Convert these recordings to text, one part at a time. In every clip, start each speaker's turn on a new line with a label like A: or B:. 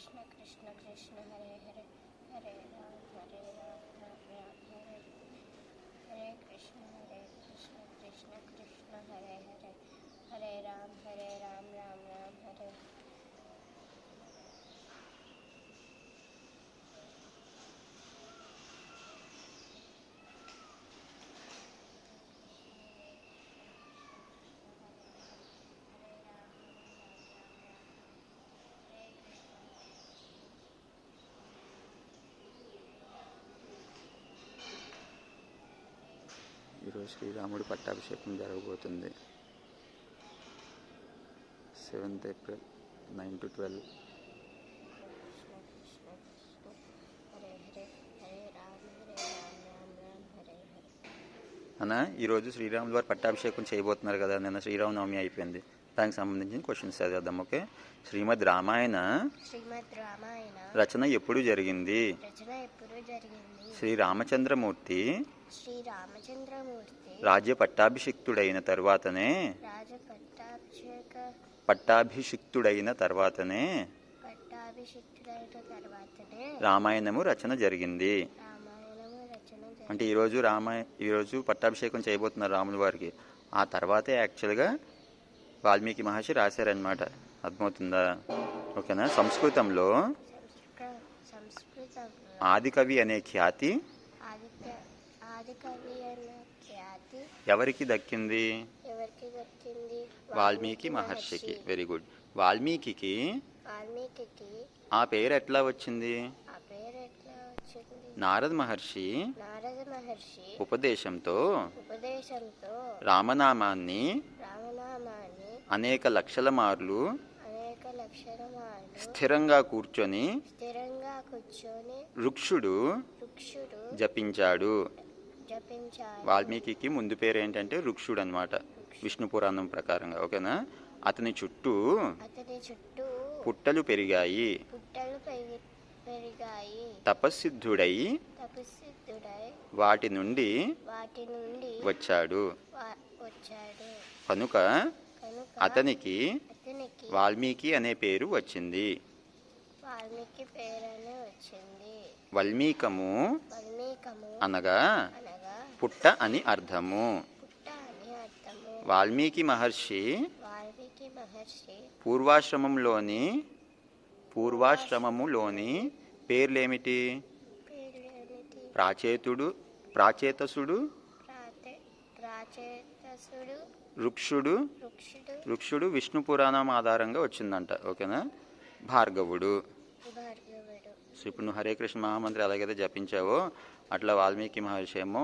A: కృష్ణ కృష్ణ కృష్ణ హరే హరే హరే రామ రామ రామ హరే హరే కృష్ణ కృష్ణ కృష్ణ హరే హరే హరే రామ రామ రామ హరే.
B: ఈరోజు శ్రీరాముడి పట్టాభిషేకం జరగబోతుంది. 7th April 9 to 12. అన్న, ఈరోజు శ్రీరాముల వారి పట్టాభిషేకం చేయబోతున్నారు కదా. నిన్న శ్రీరామనవమి అయిపోయింది. దానికి సంబంధించిన క్వశ్చన్స్ చదివేద్దాం. ఓకే. శ్రీమద్ రామాయణ రచన ఎప్పుడు జరిగింది? శ్రీరామచంద్రమూర్తి రాజ్య పట్టాభిషిక్తుడైన తర్వాతనే రామాయణము రచన జరిగింది. అంటే ఈరోజు పట్టాభిషేకం చేయబోతున్నారు రాముల వారికి. ఆ తర్వాతే యాక్చువల్గా వాల్మీకి మహర్షి రాశారనమాట. అర్థమవుతుందా? ఓకేనా? సంస్కృతంలో ఆదికవి అనే ఖ్యాతి ఎవరికి దక్కింది? వాల్మీకి మహర్షికి. Very good. వాల్మీకి ఆ పేరు ఎట్లా వచ్చింది? నారద మహర్షి ఉపదేశంతో రామనామాన్ని అనేక లక్షల మార్లు స్థిరంగా కూర్చొని రుక్షుడు జపించాడు. వాల్మీకి ముందు పేరు ఏంటంటే రుక్షుడు అనమాట, విష్ణు పురాణం ప్రకారంగా. ఓకేనా? అతని చుట్టూ పుట్టలు పెరిగాయి. తపస్సిద్ధుడై వాటి నుండి వచ్చాడు. కనుక అతనికి వాల్మీకి అనే పేరు వచ్చింది. వల్మీకము అనగా పుట్ట అని అర్థము. వాల్మీకి మహర్షి పూర్వాశ్రమములోని పేర్లేమిటి? ప్రాచేతసుడు, రుక్షుడు విష్ణు పురాణం ఆధారంగా వచ్చిందంట. ఓకేనా? భార్గవుడు. సో ఇప్పుడు నువ్వు హరే కృష్ణ మహామంత్రి ఎలాగైతే జపించావో అట్లా వాల్మీకి మహర్షి ఏమో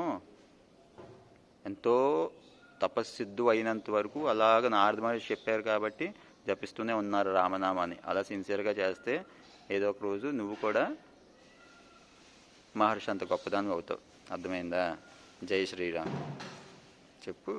B: ఎంతో తపస్సిద్ధు అయినంత వరకు అలాగ నారద మహర్షి చెప్పారు కాబట్టి జపిస్తూనే ఉన్నారు రామనామాన్ని. అలా సిన్సియర్గా చేస్తే ఏదో ఒక రోజు నువ్వు కూడా మహర్షి అంత గొప్పదాన్ని అవుతావు. అర్థమైందా? జై శ్రీరామ్. చెప్పు.